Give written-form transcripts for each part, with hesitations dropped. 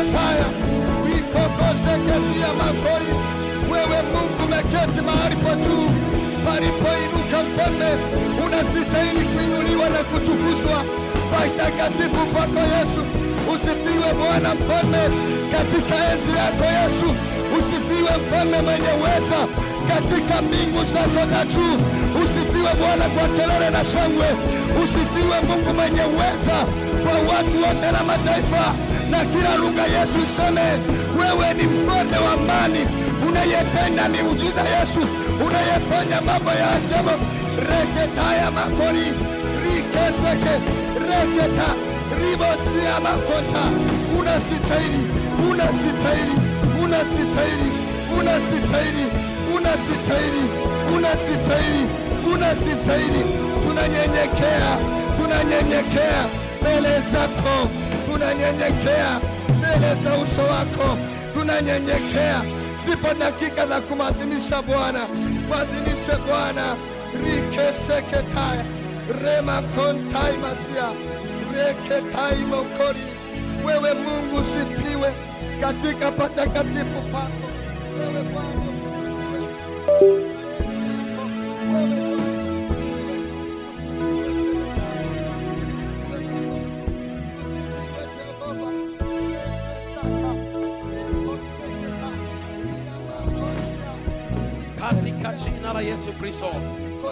Haya wikokoseketia makori. Wewe Mungu umeketi mahali pa juu palipoinuka mfalme, unastahili kuinuliwa na kutukuzwa. Patakatifu pako Yesu, usifiwe Bwana mfalme katika enzi yako Yesu. Usifiwe mfalme mwenye uweza katika mbingu zako za juu. Usifiwe Bwana kwa kelele na shangwe. Usifiwe Mungu mwenye uweza kwa watu wote na mataifa na kila lugha. Yesu iseme wewe ni mfalme wa amani, unayetenda miujiza Yesu, unayefanya mambo ya ajabu. Reketaya makori rikeseke reketa ribosia makota. Unastahili, unastahili, unastahili, unastahili, unastahili, unastahili, unastahili. Tunanyenyekea, tunanyenyekea mbele zako, tunanyenyekea mbele za uso wako, tunanyenyekea. Zipo dakika za kumadhimisha Bwana, kuadhimisha Bwana. Rikeseketaya rema kontai masia reketai mokori. Wewe Mungu usifiwe katika patakatifu pako. Wewe Bwana usifiwe. Katika jina la Yesu Kristo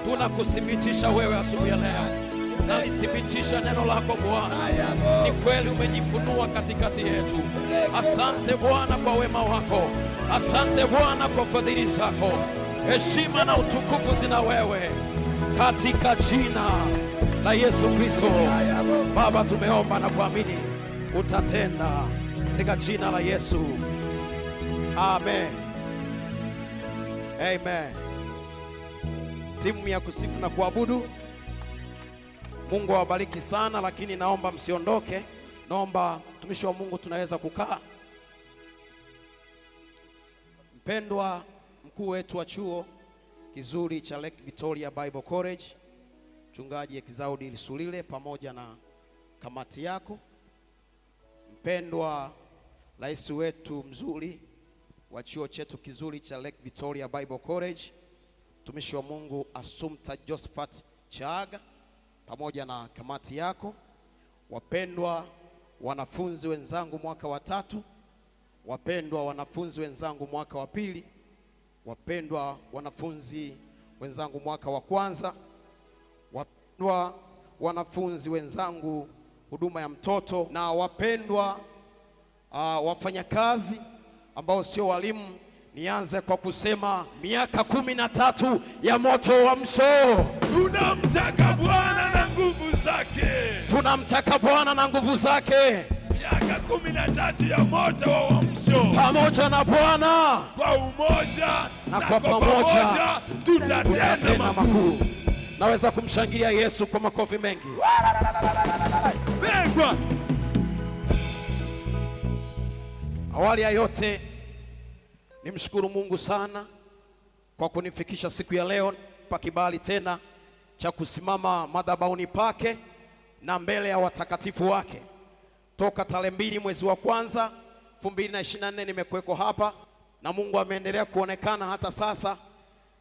tunakuthibitisha wewe asubuhi ya leo. Nalithibitisha neno lako Bwana, ni kweli umejifunua katikati yetu. Asante Bwana kwa wema wako, asante Bwana kwa fadhili zako. Heshima na utukufu zina wewe, katika jina la Yesu Kristo. Baba, tumeomba na kuamini utatenda, katika jina la Yesu, amen. Amen. Timu ya kusifu na kuabudu, Mungu awabariki sana, lakini naomba msiondoke. Naomba mtumishi wa Mungu tunaweza kukaa. Mpendwa mkuu wetu wa chuo kizuri cha Lake Victoria Bible College, Mchungaji Ekizaudi Lisulile pamoja na kamati yako. Mpendwa rais wetu mzuri wa chuo chetu kizuri cha Lake Victoria Bible College, mtumishi wa Mungu Assumpta Josephat Chaga pamoja na kamati yako. Wapendwa wanafunzi wenzangu mwaka wa 3, wapendwa wanafunzi wenzangu mwaka wa 2, wapendwa wanafunzi wenzangu mwaka wa 1, wapendwa wanafunzi wenzangu huduma ya mtoto, na wapendwa wafanyakazi ambao sio walimu. Nianze kwa kusema miaka 13 ya moto wa msho. Tunamtaka Bwana na nguvu zake, tunamtaka Bwana na nguvu zake. Miaka 13 ya moto wa msho, pamoja na Bwana, kwa umoja na kwa pamoja tutatenda makuu. Naweza kumshangilia Yesu kwa makofi mengi. Bengwa. Awali ya yote nimshukuru Mungu sana kwa kunifikisha siku ya leo, pa kibali tena cha kusimama madhabahuni pake na mbele ya watakatifu wake. Toka tarehe 2 mwezi wa 1 2024 nimekuweko hapa, na Mungu ameendelea kuonekana hata sasa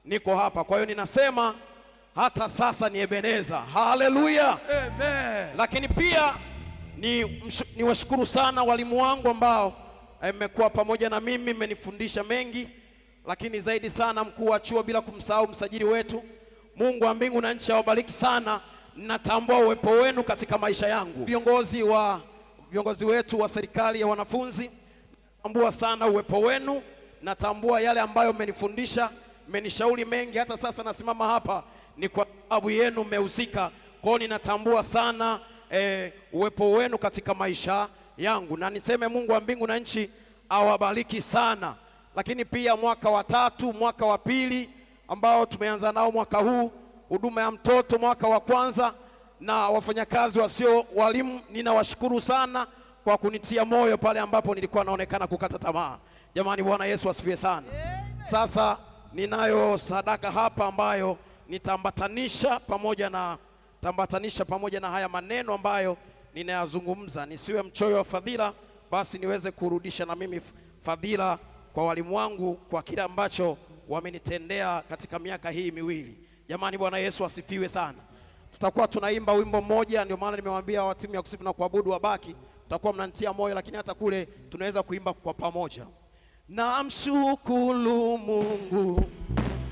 niko hapa. Kwa hiyo ninasema hata sasa ni Ebeneza. Haleluya, amen. Lakini pia ni washukuru sana walimu wangu ambao mmekuwa pamoja na mimi, mmenifundisha mengi, lakini zaidi sana mkuu wa chuo, bila kumsahau msajili wetu. Mungu wa mbingu na nchi awabariki sana. Natambua uwepo wenu katika maisha yangu. Viongozi wetu wa serikali ya wanafunzi, natambua sana uwepo wenu. Natambua yale ambayo mmenifundisha, mmenishauri mengi. Hata sasa nasimama hapa ni kwa sababu yenu, mmehusika. Kwa hiyo ninatambua sana uwepo wenu katika maisha yangu, na niseme Mungu wa mbingu na nchi awabariki sana. Lakini pia mwaka wa 3, mwaka wa 2 ambao tumeanza nao mwaka huu, huduma ya mtoto mwaka wa 1, na wafanyakazi wasio walimu, ninawashukuru sana kwa kunitia moyo pale ambapo nilikuwa naonekana kukata tamaa. Jamani, Bwana Yesu asifiwe sana. Sasa ninayo sadaka hapa ambayo nitambatanisha pamoja na haya maneno ambayo ninayazungumza. Nisiwe mchoyo wa fadhila basi niweze kurudisha na mimi fadhila kwa walimu wangu kwa kile ambacho wamenitendea katika miaka hii miwili. Jamani, Bwana Yesu asifiwe sana. Tutakuwa tunaimba wimbo mmoja, ndio maana nimewaambia wa timu ya kusifu na kuabudu wabaki, tutakuwa mnanitia moyo, lakini hata kule tunaweza kuimba kwa pamoja. Namshukuru Mungu,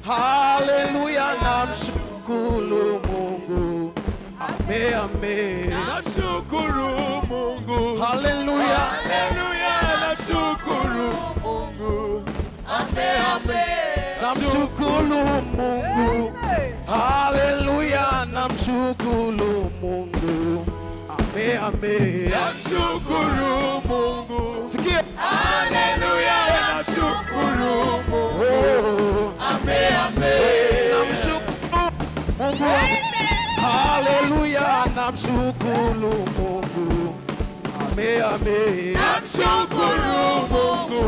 haleluya, namshukuru Mungu, ame ame, namshukuru Mungu, haleluya, haleluya, namshukuru Mungu, ame ame, namshukuru Mungu, haleluya, namshukuru Mungu, ame ame, namshukuru Mungu, sikia, haleluya, namshukuru Mungu, ame ame, namshukuru Mungu, haleluya, namshukuru Mungu, ame ame, namshukuru Mungu,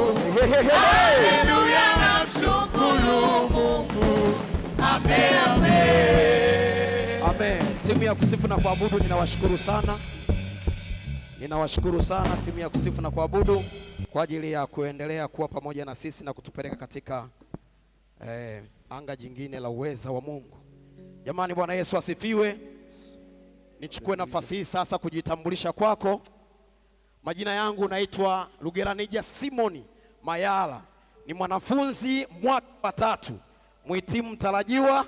haleluya, namshukuru Mungu, ame ame. Amen. Timu ya kusifu na kuabudu ninawashukuru sana. Ninawashukuru sana timu ya kusifu na kuabudu kwa ajili ya kuendelea kuwa pamoja na sisi na kutupeleka katika anga jingine la uweza wa Mungu. Jamani, Bwana Yesu asifiwe. Nichukue nafasi hii sasa kujitambulisha kwako. Majina yangu naitwa Lugeranija Simoni Mayala. Ni mwanafunzi mwaka wa 3, mhitimu mtarajiwa.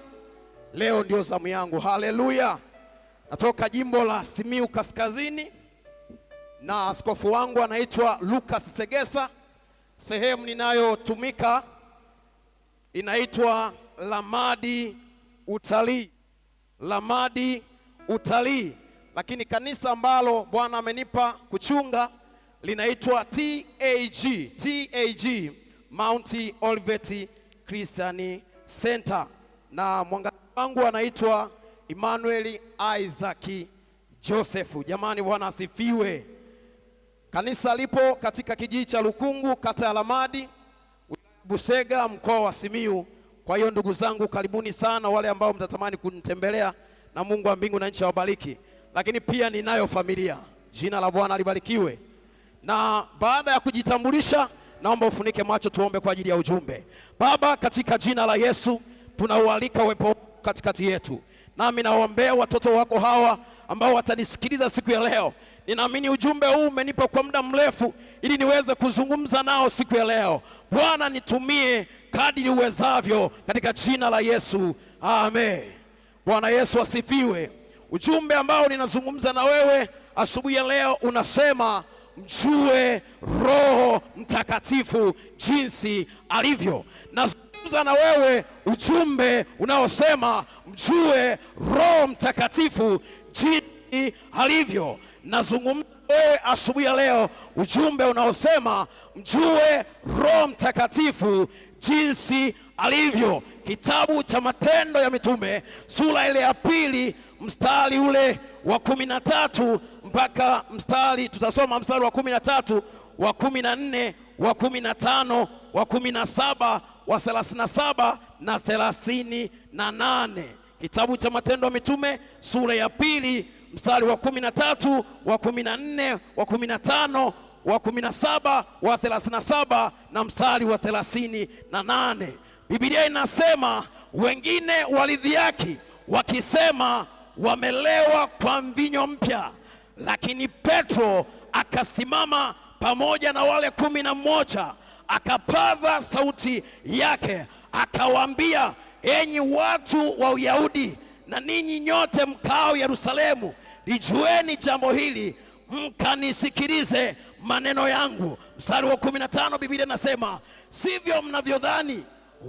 Leo ndio zamu yangu. Haleluya. Natoka jimbo la Simiyu Kaskazini na askofu wangu anaitwa Lucas Segesa. Sehemu ninayotumika inaitwa Lamadi Utalii. Lamadi Utalii. Lakini kanisa ambalo Bwana amenipa kuchunga linaitwa TAG Mount Olivet Christian Center, na mwangaji wangu anaitwa Emmanuel Isaac Joseph. Jamani, Bwana asifiwe. Kanisa lipo katika kijiji cha Lukungu, kata ya Lamadi, Busega, mkoa wa Simiyu. Kwa hiyo ndugu zangu, karibuni sana wale ambao mtatamani kunitembelea, na Mungu wa mbingu na nchi awabariki. Lakini pia ninayo familia. Jina la Bwana libarikiwe. Na baada ya kujitambulisha, naomba ufunike macho tuombe kwa ajili ya ujumbe. Baba, katika jina la Yesu tunaualika uwepo katikati yetu. Nami naombea watoto wako hawa ambao watanisikiliza siku ya leo. Ninaamini ujumbe huu umenipa kwa muda mrefu ili niweze kuzungumza nao siku ya leo. Bwana, nitumie kadiri uwezavyo katika jina la Yesu. Amen. Bwana Yesu asifiwe. Ujumbe ambao ninazungumza na wewe asubuhi ya leo unasema mjue Roho Mtakatifu jinsi alivyo. Nazungumza na wewe ujumbe unaosema mjue Roho Mtakatifu jinsi alivyo. Nazungumza wewe asubuhi ya leo ujumbe unaosema mjue Roho Mtakatifu jinsi alivyo. Kitabu cha Matendo ya Mitume sura ile ya 2 mstari ule wa 13 mpaka tutasoma mstari wa 13, wa 14, wa 15, wa 17, wa 37 na 38. Kitabu cha Matendo ya Mitume sura ya 2 mstari wa 13, wa 14, wa 15, wa 17, wa 37 na mstari wa 38. Biblia inasema wengine walidhihaki wakisema wamelewa kwa mvinyo mpya, lakini Petro akasimama pamoja na wale 11, akapaza sauti yake akawaambia, enyi watu wa Uyahudi na ninyi nyote mkao Yerusalemu, lijueni jambo hili, mkanisikilize maneno yangu. Mstari wa 15 Biblia inasema sivyo mnavyodhani,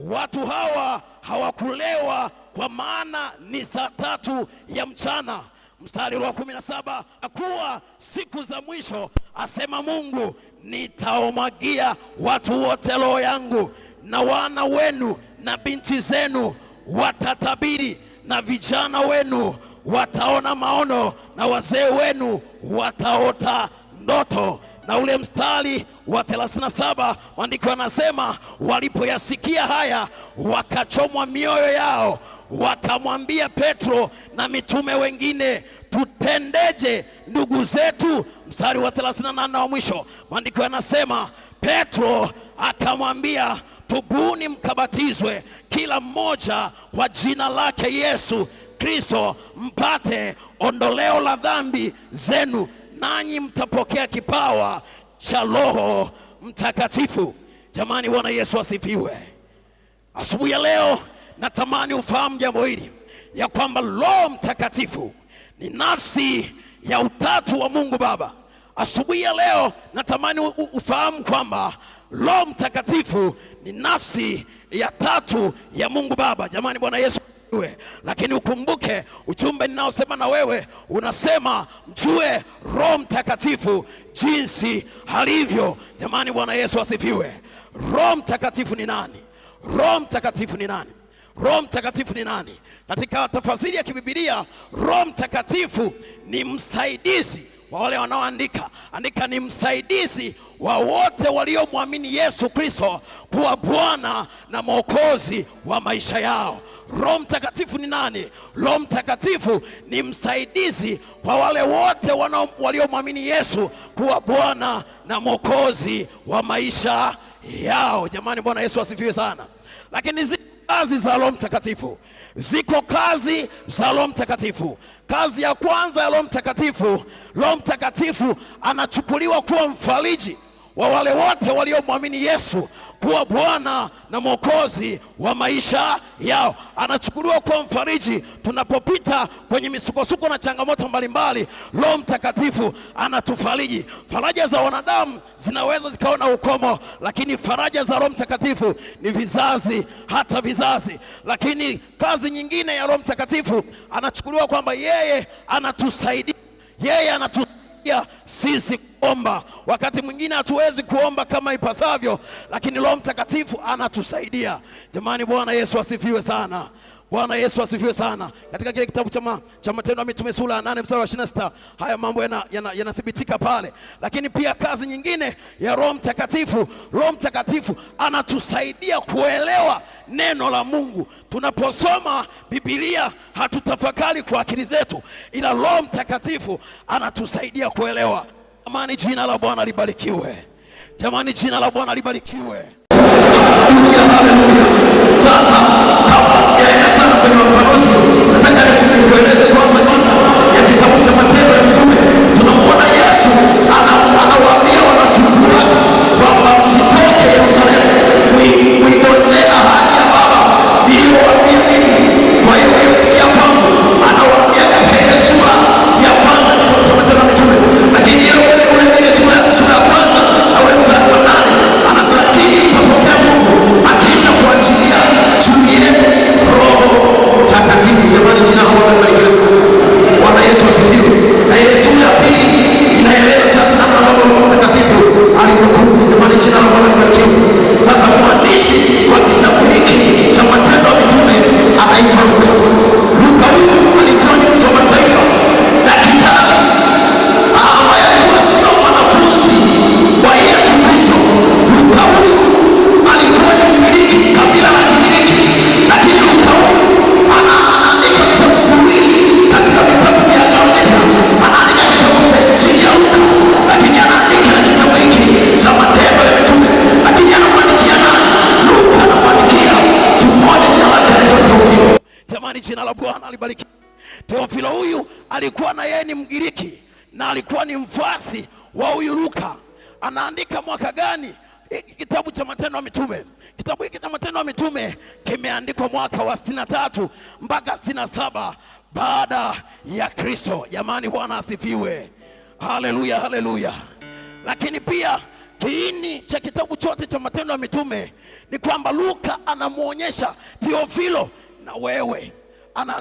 watu hawa hawakulewa, kwa maana ni saa 3 ya mchana. Mstari wa 17 kuwa siku za mwisho, asema Mungu, nitaomwagia watu wote roho yangu, na wana wenu na binti zenu watatabiri, na vijana wenu wataona maono, na wazee wenu wataota ndoto. Na ule mstari wa 37 maandiko yanasema walipoyasikia haya wakachomwa mioyo yao, wakamwambia Petro na mitume wengine, tutendeje ndugu zetu? Mstari wa 38 wa mwisho, maandiko yanasema Petro akamwambia, tubuni mkabatizwe kila mmoja kwa jina lake Yesu Kristo mpate ondoleo la dhambi zenu, nanyi mtapokea kipawa cha Roho Mtakatifu. Jamani, Bwana Yesu asifiwe. Asubuhi ya leo natamani ufahamu jambo hili, ya kwamba Roho Mtakatifu ni nafsi ya utatu wa Mungu Baba. Asubuhi ya leo natamani ufahamu kwamba Roho Mtakatifu ni nafsi ya tatu ya Mungu Baba. Jamani, Bwana Yesu asifiwe. Lakini ukumbuke ujumbe ninaosema na wewe unasema mjue Roho Mtakatifu jinsi alivyo. Jamani, Bwana Yesu asifiwe. Roho Mtakatifu ni nani? Roho Mtakatifu ni nani? Roho Mtakatifu ni nani? Katika tafsiri ya Kibiblia, Roho Mtakatifu ni msaidizi wa wale wanaoandika ni msaidizi wa wote waliomwamini Yesu Kristo kuwa Bwana na Mwokozi wa maisha yao. Roho Mtakatifu ni nani? Roho Mtakatifu ni msaidizi wa wale wote waliomwamini Yesu kuwa Bwana na Mwokozi wa maisha yao. Jamani, Bwana Yesu asifiwe sana. Lakini ziko kazi za Roho Mtakatifu. Ziko kazi za Roho Mtakatifu. Kazi ya kwanza ya Roho Mtakatifu, Roho Mtakatifu anachukuliwa kuwa mfariji wa wale wote waliomwamini Yesu kuwa Bwana na Mwokozi wa maisha yao. Anachukuliwa kuwa mfariji tunapopita kwenye misukosuko na changamoto mbalimbali. Roho Mtakatifu anatufariji. Faraja za wanadamu zinaweza zikawa na ukomo, lakini faraja za Roho Mtakatifu ni vizazi hata vizazi. Lakini kazi nyingine ya Roho Mtakatifu, anachukuliwa kwamba yeye anatusaidia. Sisi kuomba. Wakati mwingine hatuwezi kuomba kama ipasavyo, lakini Roho Mtakatifu anatusaidia. Jamani, Bwana Yesu asifiwe sana. Bwana Yesu asifiwe sana. Katika kile kitabu cha Matendo ya Mitume sura ya 8 mstari wa 26 haya mambo yanathibitika pale. Lakini pia kazi nyingine ya Roho Mtakatifu, Roho Mtakatifu anatusaidia kuelewa neno la Mungu. Tunaposoma Biblia hatutafakari kwa akili zetu, ila Roho Mtakatifu anatusaidia kuelewa. Jamani, jina la Bwana libarikiwe. Jamani, jina la Bwana libarikiwe. Sasa kabla sijaenda sana kwenye ufafanuzi, nataka nikueleze kwanza ya kitabu cha Matendo ya Mitume. Tunamwona Yesu anawaambia wanafunzi wake kwamba msitoke Yerusalemu, muigojee ahadi ya Baba niliyowaambia mimi. Kwa hiyo mliyosikia kwangu, anawaambia katika ile sura ya kwanza kitabu cha Matendo ya Mitume. Lakini ile sura ya kwanza na ule mstari wa 8 anasema, lakini mtapokea nguvu akiisha kuachilia juu yenu Roho Mtakatifu. Jamani, jina la Bwana libarikiwe sana. Bwana Yesu asifiwe. Na ile sura ya pili inaeleza sasa namna ambavyo Roho Mtakatifu alivyokuja. Jamani, jina la Bwana libarikiwe. Sasa mwandishi wa kitabu hiki cha Matendo ya Mitume anaitwa Luka. Luka huyu alikuwa ni mtu wa mataifa, daktari ambaye alikuwa sio mwanafunzi wa Yesu Kristo. Luka huyu alikuwa ni Mgiriki, kabila la Kigiriki, lakini Luka huyu anaandika vitabu viwili katika vitabu vya Agano Jipya. Anaandika kitabu cha Injili ya Luka, lakini anaandika na kitabu hiki cha Matendo ya Mitume. Lakini anamwandikia nani? Luka anamwandikia mtu mmoja jina lake anaitwa Teofilo. Jamani, jina la Bwana libarikiwe. Teofilo huyu alikuwa na yeye ni Mgiriki na alikuwa ni mfuasi wa huyu Luka. Anaandika mwaka gani kitabu cha Matendo ya Mitume? Kitabu hiki cha Matendo ya Mitume kimeandikwa mwaka wa 63 mpaka 67 baada ya Kristo. Jamani, Bwana asifiwe. Haleluya, haleluya. Lakini pia kiini cha kitabu chote cha Matendo ya Mitume ni kwamba Luka anamuonyesha Teofilo na wewe,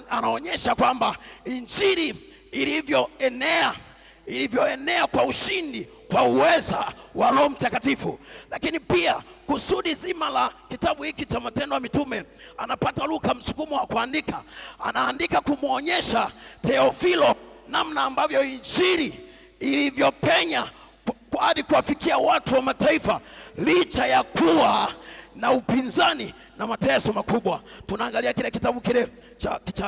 anaonyesha kwamba Injili ilivyoenea kwa ushindi kwa uweza wa Roho Mtakatifu. Lakini pia kusudi zima la kitabu hiki cha Matendo ya Mitume, anapata Luka msukumo wa kuandika. Anaandika kumwonyesha Teofilo namna ambavyo Injili ilivyopenya hadi kuwafikia watu wa mataifa licha ya kuwa na upinzani na mateso makubwa. Tunaangalia kile kitabu kile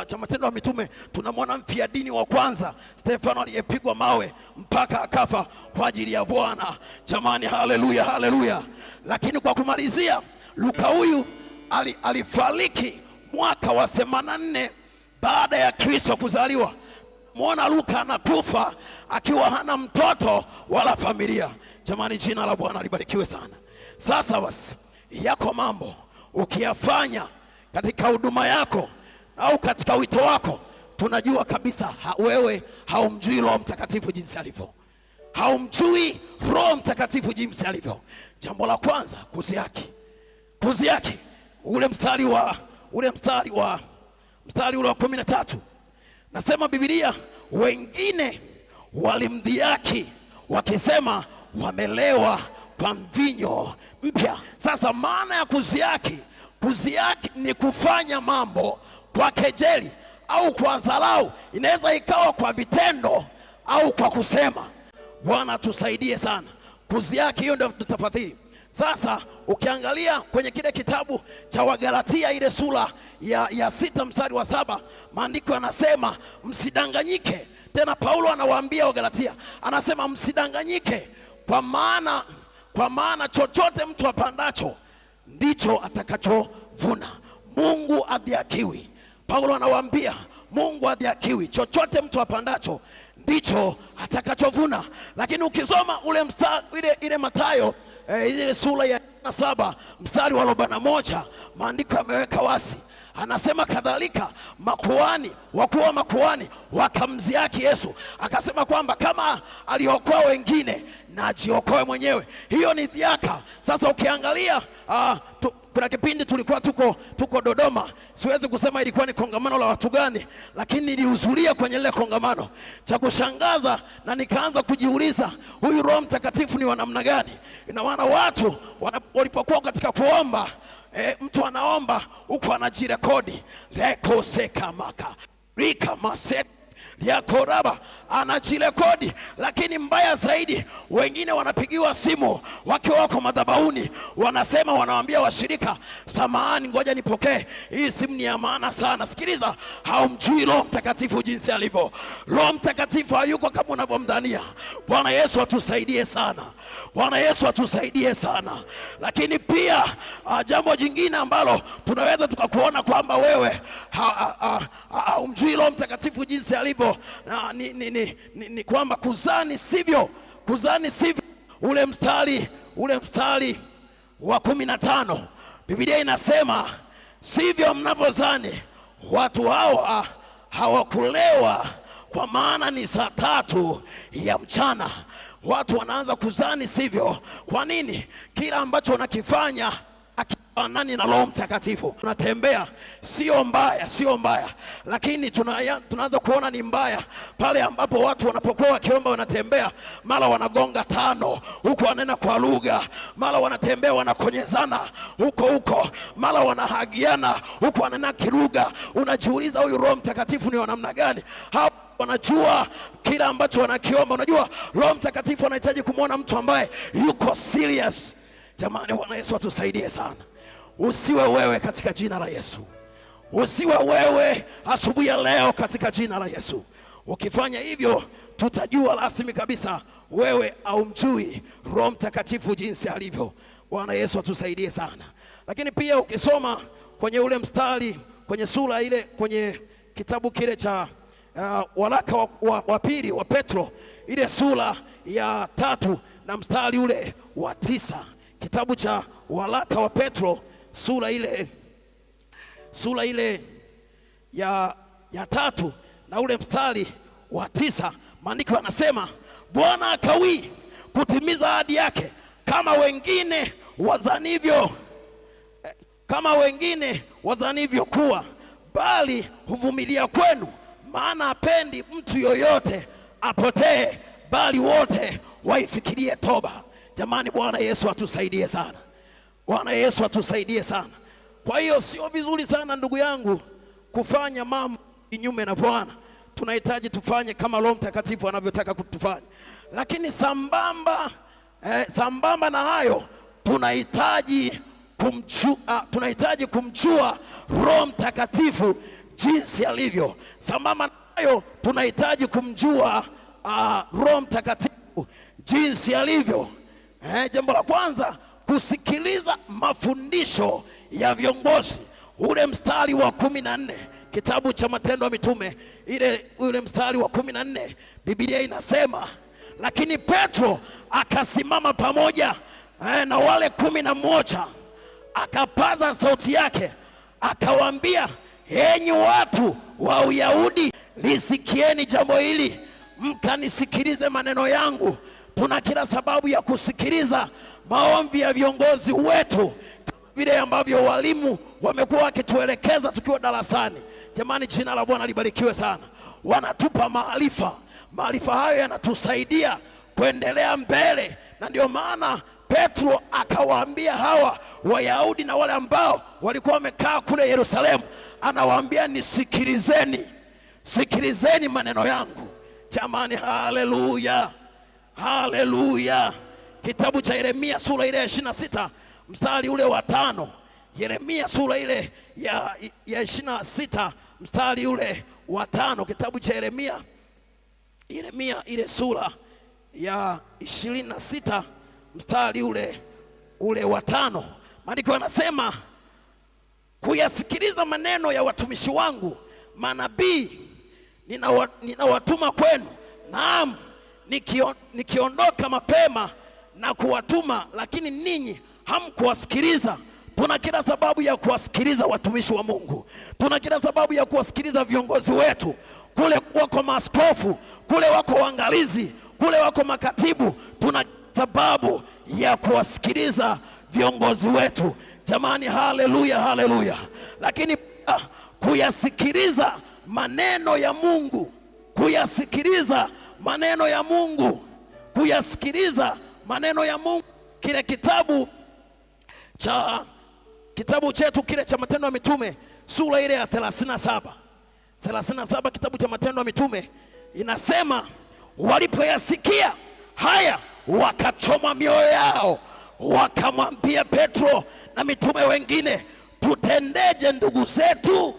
cha Matendo ya Mitume, tunamwona mfia dini wa kwanza Stefano aliyepigwa mawe mpaka akafa kwa ajili ya Bwana. Jamani, haleluya, haleluya. Lakini kwa kumalizia, Luka huyu alifariki mwaka wa 84 baada ya Kristo kuzaliwa. Muona Luka anakufa akiwa hana mtoto wala familia. Jamani, jina la Bwana libarikiwe sana. Sasa basi, yako mambo ukiyafanya katika huduma yako au katika wito wako, tunajua kabisa wewe haumjui Roho Mtakatifu jinsi alivyo. Haumjui Roho Mtakatifu jinsi alivyo. Jambo la kwanza, kuziaki. Ule mstari wa 13. Nasema Biblia, wengine walimdhihaki wakisema wamelewa kwa mvinyo mpya. Sasa maana ya kuziaki ni kufanya mambo kwa kejeli au kwa dharau. Inaweza ikawa kwa vitendo au kwa kusema. Bwana tusaidie sana. Kuziaki, hiyo ndio tafadhali. Sasa ukiangalia kwenye kile kitabu cha Wagalatia ile sura ya 6 mstari wa 7, maandiko yanasema msidanganyike. Tena Paulo anawaambia Wagalatia, anasema msidanganyike, kwa maana chochote mtu apandacho ndicho atakachovuna. Mungu adhihakiwi. Paulo anawaambia Mungu adhihakiwi, chochote mtu apandacho ndicho atakachovuna. Lakini ukisoma ule mstari ile Mathayo ile sura ya 7 mstari wa 41, maandiko yameweka wazi. Anasema kadhalika makuhani, wakuu wa makuhani wakamdhihaki Yesu, akasema kwamba kama aliokoa wengine na ajiokoe mwenyewe. Hiyo ni dhihaka. Sasa ukiangalia kuna kipindi tulikuwa tuko Dodoma. Siwezi kusema ilikuwa ni kongamano la watu gani, lakini nilihudhuria kwenye ile kongamano. Cha kushangaza, na nikaanza kujiuliza, huyu Roho Mtakatifu ni wa namna gani? Ina maana watu walipokuwa katika kuomba, mtu anaomba huko anajirekodi, lekosekamaka rika maset yakoraba anajirekodi. Lakini mbaya zaidi, wengine wanapigiwa simu wakiwa wako madhabahuni, wanasema, wanawaambia washirika, samahani, ngoja nipokee hii simu, ni ya maana sana. Sikiliza, haumjui Roho Mtakatifu jinsi alivyo. Roho Mtakatifu hayuko kama unavyomdhania. Bwana Yesu atusaidie sana. Bwana Yesu atusaidie sana. Lakini pia jambo jingine ambalo tunaweza tukakuona kwamba wewe haumjui Roho Mtakatifu jinsi alivyo, ni kwamba kuzani sivyo. Ule mstari wa 15, Biblia inasema sivyo mnavyozani, watu hawa hawakulewa, kwa maana ni saa 3 ya mchana. Watu wanaanza kuzani sivyo. Kwa nini? Kila ambacho unakifanya nani na Roho Mtakatifu unatembea, sio mbaya, lakini tunaanza kuona ni mbaya pale ambapo watu wanapokuwa wakiomba, wanatembea mara wanagonga 5 huko, wanena kwa lugha, mara wanatembea wanakonyezana huko, mara wanahagiana huko, wanena kilugha. Unajiuliza, huyu Roho Mtakatifu ni wa namna gani? Hapo wanajua kila ambacho wanakiomba. Unajua Roho Mtakatifu anahitaji kumwona mtu ambaye yuko serious. Jamani, Bwana Yesu atusaidie sana. Usiwe wewe katika jina la Yesu. Usiwe wewe asubuhi ya leo katika jina la Yesu. Ukifanya hivyo, tutajua rasmi kabisa wewe haumjui Roho Mtakatifu jinsi alivyo. Bwana Yesu atusaidie sana. Lakini pia ukisoma kwenye ule mstari kwenye sura ile, kwenye kitabu kile cha waraka wa pili wa Petro, ile sura ya 3 na mstari ule wa 9, kitabu cha waraka wa Petro sura ile ya 3 na ule mstari wa 9, maandiko yanasema, Bwana akawii kutimiza ahadi yake kama wengine wazanivyo kuwa, bali huvumilia kwenu, maana hapendi mtu yoyote apotee, bali wote waifikirie toba. Jamani, Bwana Yesu atusaidie sana. Bwana Yesu atusaidie sana. Kwa hiyo sio vizuri sana ndugu yangu kufanya mambo kinyume na Bwana. Tunahitaji tufanye kama Roho Mtakatifu anavyotaka kutufanya. Lakini sambamba na hayo, tunahitaji tunahitaji kumjua Roho Mtakatifu jinsi alivyo. Sambamba nayo tunahitaji kumjua Roho Mtakatifu jinsi alivyo. Jambo la kwanza, kusikiliza mafundisho ya viongozi. Ule mstari wa 14 kitabu cha Matendo ya Mitume, ule mstari wa 14, Biblia inasema, lakini Petro akasimama pamoja na wale 11, akapaza sauti yake akawaambia, enyi watu wa Uyahudi, lisikieni jambo hili, mkanisikilize maneno yangu. Tuna kila sababu ya kusikiliza maombi ya viongozi wetu, kama vile ambavyo walimu wamekuwa wakituelekeza tukiwa darasani. Jamani, jina la Bwana libarikiwe sana. Wanatupa maarifa. Maarifa hayo yanatusaidia kuendelea mbele, na ndio maana Petro akawaambia hawa Wayahudi na wale ambao walikuwa wamekaa kule Yerusalemu, anawaambia nisikilizeni, sikilizeni maneno yangu. Jamani, haleluya, haleluya. Kitabu cha Yeremia sura ile ya 26 mstari ule wa 5. Yeremia sura ile ya 26 mstari ule wa 5. Kitabu cha Yeremia ile sura ya 26 mstari ule wa 5. Maandiko yanasema, kuyasikiliza maneno ya watumishi wangu manabii ninawatuma kwenu, naam, nikiondoka mapema na kuwatuma, lakini ninyi hamkuwasikiliza. Tuna kila sababu ya kuwasikiliza watumishi wa Mungu. Tuna kila sababu ya kuwasikiliza viongozi wetu. Kule wako maaskofu, kule wako waangalizi, kule wako makatibu. Tuna sababu ya kuwasikiliza viongozi wetu. Jamani, haleluya, haleluya. Lakini kuyasikiliza maneno ya Mungu, kuyasikiliza maneno ya Mungu, kuyasikiliza maneno ya Mungu. Kile kitabu chetu kile cha Matendo ya Mitume sura ile ya 37, kitabu cha Matendo ya Mitume inasema, walipoyasikia haya wakachoma mioyo yao, wakamwambia Petro na mitume wengine, tutendeje ndugu zetu?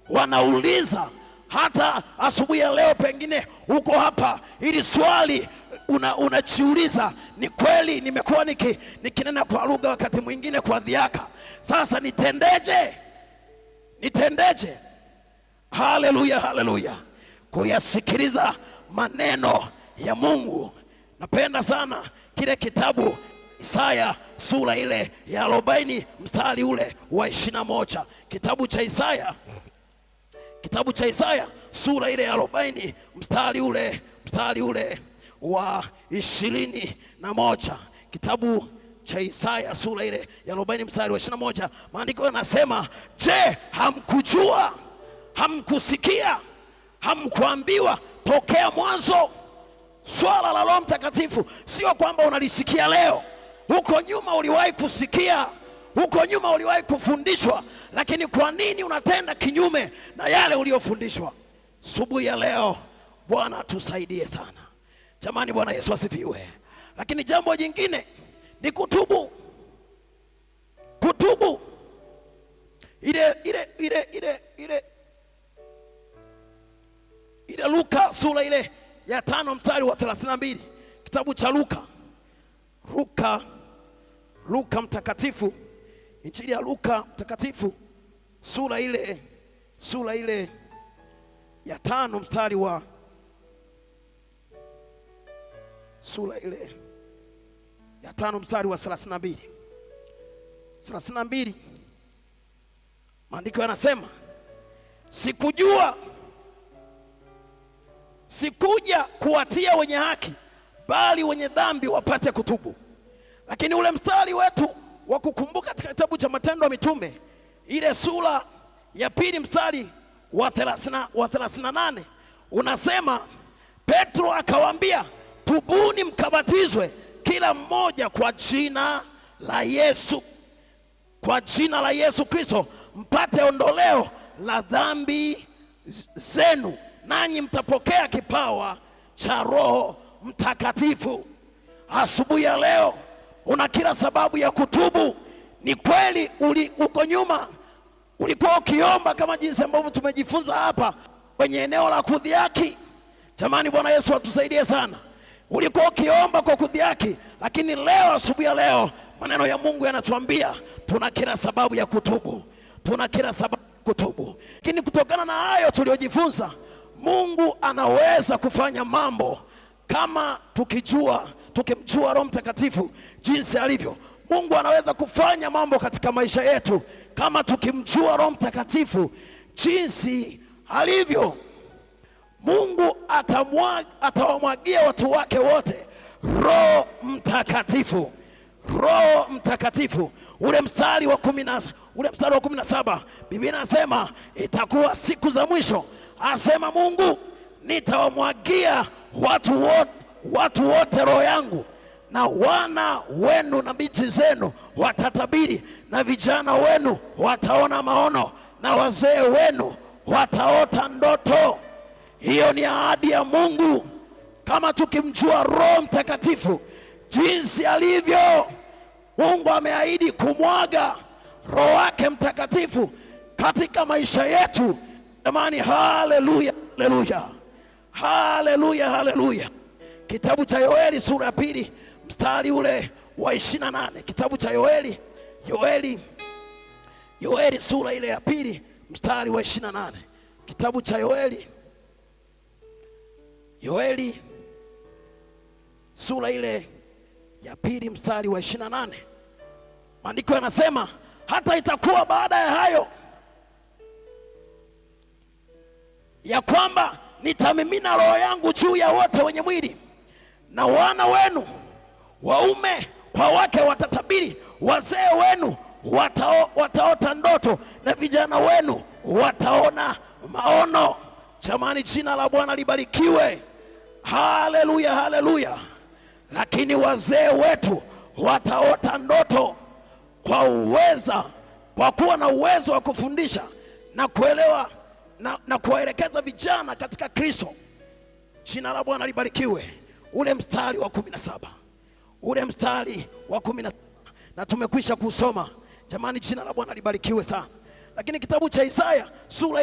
Wanauliza hata asubuhi ya leo, pengine uko hapa, ili swali unajiuliza, ni kweli nimekuwa nikinena kwa lugha, wakati mwingine kwa dhiaka. Sasa nitendeje? Nitendeje? Haleluya, haleluya. Kuyasikiliza maneno ya Mungu. Napenda sana kile kitabu Isaya sura ile ya 40 mstari ule wa 21. Kitabu cha Isaya sura ile ya 40 mstari ule wa 21. Kitabu cha Isaya sura ile ya 40 mstari wa 21. Maandiko yanasema, je, hamkujua? Hamkusikia? Hamkuambiwa tokea mwanzo? Swala la Roho Mtakatifu sio kwamba unalisikia leo. Huko nyuma uliwahi kusikia, huko nyuma uliwahi kufundishwa, lakini kwa nini unatenda kinyume na yale uliyofundishwa? Asubuhi ya leo Bwana tusaidie sana. Jamani, Bwana Yesu asifiwe. Lakini jambo jingine ni kutubu. Kutubu. Ile Luka sura ile ya 5 mstari wa 32. Kitabu cha Luka mtakatifu, Injili ya Luka mtakatifu sura ile ya 5 mstari wa sura ile ya 5 mstari wa 32. Maandiko yanasema, sikuja kuwatia wenye haki, bali wenye dhambi wapate kutubu. Lakini ule mstari wetu wa kukumbuka katika kitabu cha Matendo ya Mitume ile sura ya 2 mstari wa 38 unasema, Petro akawaambia, tubuni mkabatizwe kila mmoja kwa jina la Yesu Kristo, mpate ondoleo la dhambi zenu, nanyi mtapokea kipawa cha Roho Mtakatifu. Asubuhi ya leo una kila sababu ya kutubu. Ni kweli uko nyuma ulikuwa ukiomba kama jinsi ambavyo tumejifunza hapa kwenye eneo la kudhiaki. Jamani, Bwana Yesu atusaidie sana. Ulikuwa ukiomba kwa kudhiaki, lakini leo, asubuhi ya leo, maneno ya Mungu yanatuambia tuna kila sababu ya kutubu. Tuna kila sababu ya kutubu. Lakini kutokana na tuliojifunza, Mungu anaweza kufanya mambo kama tukimjua Roho Mtakatifu jinsi alivyo. Mungu anaweza kufanya mambo katika maisha yetu kama tukimjua Roho Mtakatifu jinsi alivyo. Mungu atawamwagia watu wake wote Roho Mtakatifu. Roho Mtakatifu. Ule mstari wa 17 Biblia inasema itakuwa siku za mwisho, asema Mungu, nitawamwagia watu wote roho yangu, na wana wenu na binti zenu watatabiri, na vijana wenu wataona maono, na wazee wenu wataota ndoto. Hiyo ni ahadi ya Mungu kama tukimjua Roho Mtakatifu jinsi alivyo. Mungu ameahidi kumwaga Roho wake Mtakatifu katika maisha yetu. Jamani, haleluya, haleluya, haleluya, haleluya. Kitabu cha Yoeli sura ya 2 mstari ule wa 28. Kitabu cha Yoeli sura ile ya 2 mstari wa 28. Kitabu cha Yoeli sura ile ya 2 mstari wa 28. Maandiko yanasema, hata itakuwa baada ya hayo ya kwamba nitamimina roho yangu juu ya wote wenye mwili, na wana wenu waume kwa wake watatabiri, wazee wenu wataota ndoto, na vijana wenu wataona maono. Jamani, jina la Bwana libarikiwe. Haleluya, haleluya. Lakini wazee wetu wataota ndoto kwa kuwa na uwezo wa kufundisha na kuelewa na kuwaelekeza vijana katika Kristo. Jina la Bwana libarikiwe. Ule mstari wa 17 na tumekwisha kusoma. Jamani, jina la Bwana libarikiwe sana. Lakini kitabu cha Isaya sura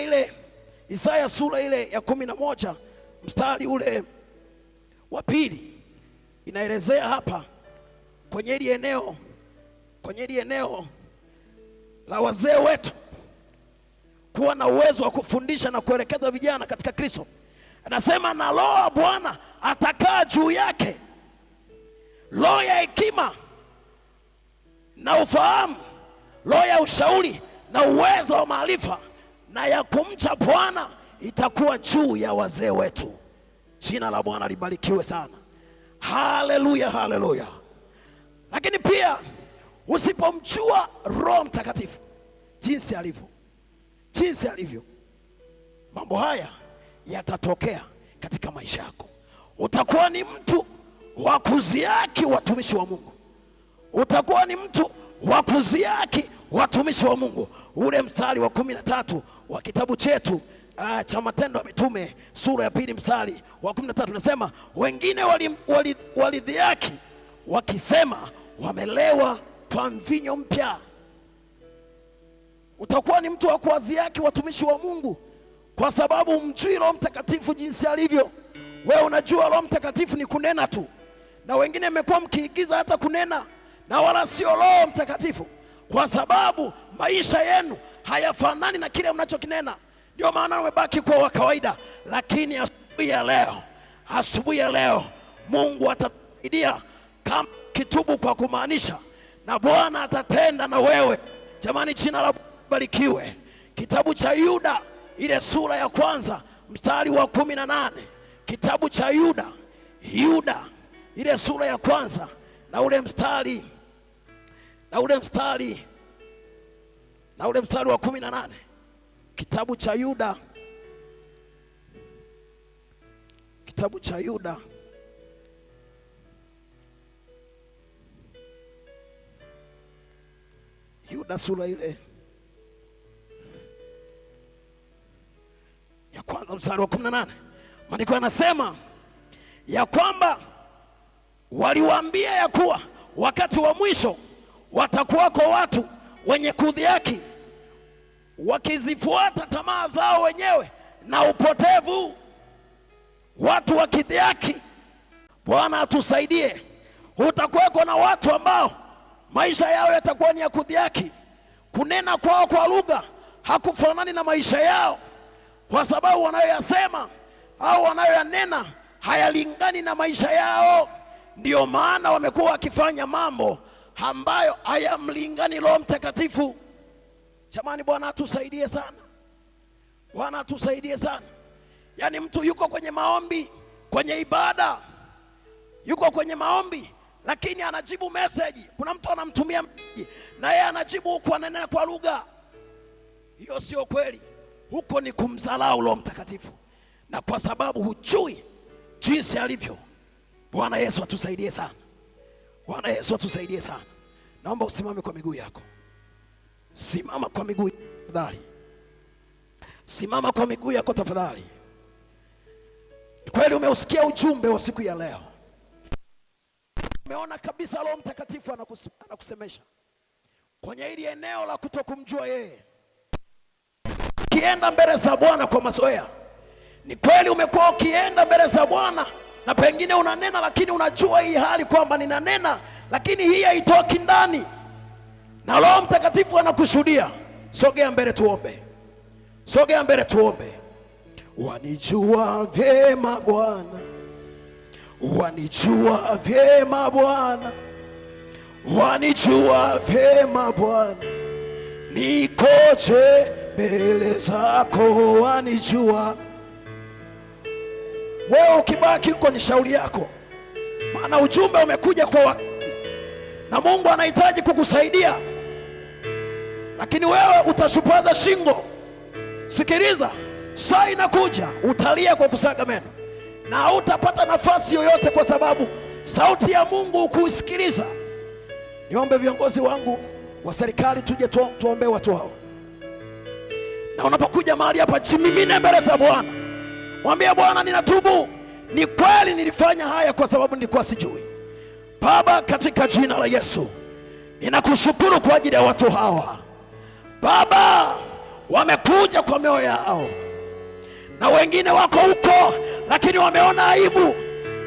ile ya 11 mstari ule wa 2 inaelezea hapa kwenye hili eneo la wazee wetu kuwa na uwezo wa kufundisha na kuelekeza vijana katika Kristo. Anasema, na Roho wa Bwana atakaa juu yake, roho ya hekima na ufahamu, roho ya ushauri na uwezo wa maarifa, na ya kumcha Bwana itakuwa juu ya wazee wetu. Jina la Bwana libarikiwe sana. Haleluya, haleluya. Lakini pia usipomjua Roho Mtakatifu jinsi alivyo, mambo haya yatatokea katika maisha yako. Utakuwa ni mtu wa kuziaki watumishi wa Mungu. Utakuwa ni mtu wa kuziaki watumishi wa Mungu. Ule mstari wa 13 wa kitabu chetu cha Matendo ya Mitume sura ya 2 mstari wa 13 unasema, wengine walidhiaki wakisema, wamelewa kwa mvinyo mpya. Utakuwa ni mtu wa kuwaziaki watumishi wa Mungu kwa sababu mjui Roho Mtakatifu jinsi alivyo. Wewe unajua Roho Mtakatifu ni kunena tu, na wengine mmekuwa mkiigiza hata kunena na wala sio Roho Mtakatifu, kwa sababu maisha yenu hayafanani na kile mnachokinena. Ndio maana umebaki kwa wa kawaida. Lakini asubuhi ya leo Mungu atatusaidia kama kitubu kwa kumaanisha, na Bwana atatenda na wewe. Jamani, jina la barikiwe. Kitabu cha Yuda ile sura ya 1 mstari wa 18. Kitabu cha Yuda ile sura ya 1 na ule mstari wa 18. Kitabu cha Yuda sura ile ya 1 mstari wa 18. Maandiko yanasema ya kwamba waliwaambia ya kuwa wakati wa mwisho watakuwako watu wenye kudhihaki, wakizifuata tamaa zao wenyewe na upotevu. Watu wakidhihaki. Bwana atusaidie. Utakuweko na watu ambao maisha yao yatakuwa ni ya kudhihaki. Kunena kwao kwa lugha hakufanani na maisha yao, kwa sababu wanayoyasema au wanayoyanena hayalingani na maisha yao. Ndio maana wamekuwa wakifanya mambo ambayo hayamlingani Roho Mtakatifu. Jamani, Bwana atusaidie sana. Bwana atusaidie sana. Yaani mtu yuko kwenye maombi, kwenye ibada, yuko kwenye maombi, lakini anajibu message. Kuna mtu anamtumia message na yeye anajibu huku ananena kwa lugha. Hiyo sio kweli. Huko ni kumdharau Roho Mtakatifu, na kwa sababu hujui jinsi alivyo. Bwana Yesu atusaidie sana. Bwana Yesu atusaidie sana. Naomba usimame kwa miguu yako. Simama kwa miguu tafadhali. Simama kwa miguu yako tafadhali. Ni kweli umeusikia ujumbe wa siku ya leo. Umeona kabisa Roho Mtakatifu anakusemesha kwenye hili eneo la kutokumjua yeye. Ukienda mbele za Bwana kwa mazoea. Ni kweli umekuwa ukienda mbele za Bwana na pengine unanena, lakini unajua hii hali kwamba ninanena lakini hii haitoki ndani, na Roho Mtakatifu anakushuhudia. Sogea mbele tuombe. Sogea mbele tuombe. Wanijua vyema Bwana, wanijua vyema Bwana, wanijua vyema Bwana, nikoje mbele zako, wanijua. Wewe ukibaki huko ni shauri yako, maana ujumbe umekuja kwa wakati na Mungu anahitaji kukusaidia, lakini wewe utashupaza shingo. Sikiliza, saa inakuja utalia kwa kusaga meno na hautapata nafasi yoyote, kwa sababu sauti ya Mungu kuisikiliza. Niombe viongozi wangu wa serikali tuje tuombe watu hao, na unapokuja mahali hapa jimimine mbele za Bwana. Mwambie Bwana, ninatubu, ni kweli nilifanya haya kwa sababu nilikuwa sijui. Baba, katika jina la Yesu ninakushukuru kwa ajili ya watu hawa. Baba, wamekuja kwa mioyo yao, na wengine wako huko lakini wameona aibu,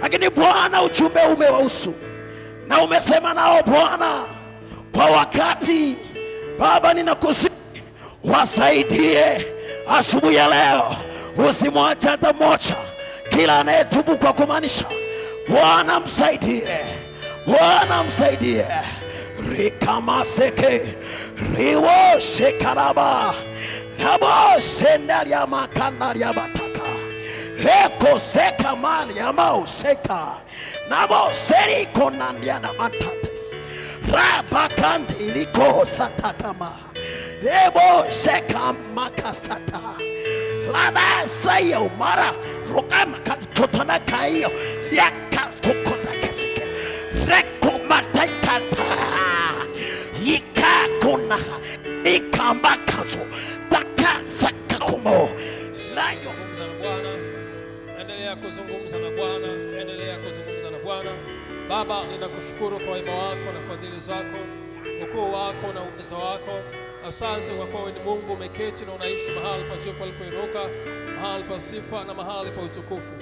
lakini Bwana ujumbe umewahusu na umesema nao Bwana kwa wakati. Baba, ninakusihi wasaidie asubuhi ya leo, usimwache hata mmoja. Kila anayetubu kwa kumaanisha, Bwana msaidie, Bwana msaidie. Rikamaseke riwo shekaraba nabo sendali ya makandali ya bataka leko seka mali ya mauseka nabo seri konandia na matates rabakandi liko satakama lebo seka makasata laba saya umara rokama katikotana kaiyo yaka kukota kesike reko mataikata ikakuna ikambakazo takasakakumo layo. Endelea kuzungumza na Bwana, endelea kuzungumza na Bwana. Baba, ninakushukuru kwa wema wako na fadhili zako, ukuu wako na uwezo wako. Asante kwa kuwa ni Mungu umeketi na unaishi mahali pa juu palipoinuka, mahali pa sifa na mahali pa utukufu.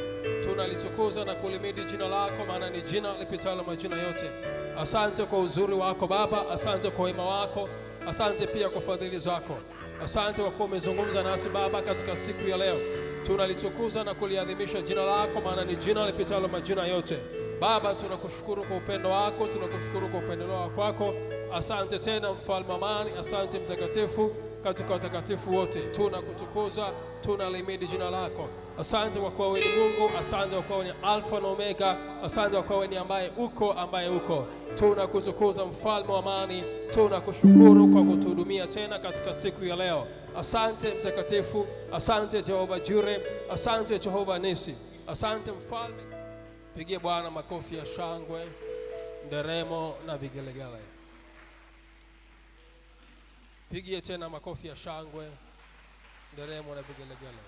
Tunalitukuza na kulimidi jina lako, maana ni jina lipitalo majina yote. Asante kwa uzuri wako Baba, asante kwa wema wako, asante pia kwa fadhili zako. Asante kwa kuwa umezungumza nasi Baba katika siku ya leo. Tunalitukuza na kuliadhimisha jina lako, maana ni jina lipitalo majina yote. Baba, tunakushukuru kwa upendo wako, tunakushukuru kwa upendeleo wako. Asante tena mfalme wa amani, asante mtakatifu katika watakatifu wote. Tunakutukuza, tunalimidi jina lako. Asante kwa kuwa wewe ni Mungu, asante kwa kuwa wewe ni Alfa na Omega, asante kwa kuwa wewe ni ambaye uko. Tunakutukuza mfalme wa amani, tunakushukuru kwa kutuhudumia tena katika siku ya leo. Asante mtakatifu, asante Jehova Jure, asante Jehova Nisi, asante mfalme. Pigie Bwana makofi ya shangwe, nderemo na vigelegele. Pigie tena makofi ya shangwe, nderemo na vigelegele.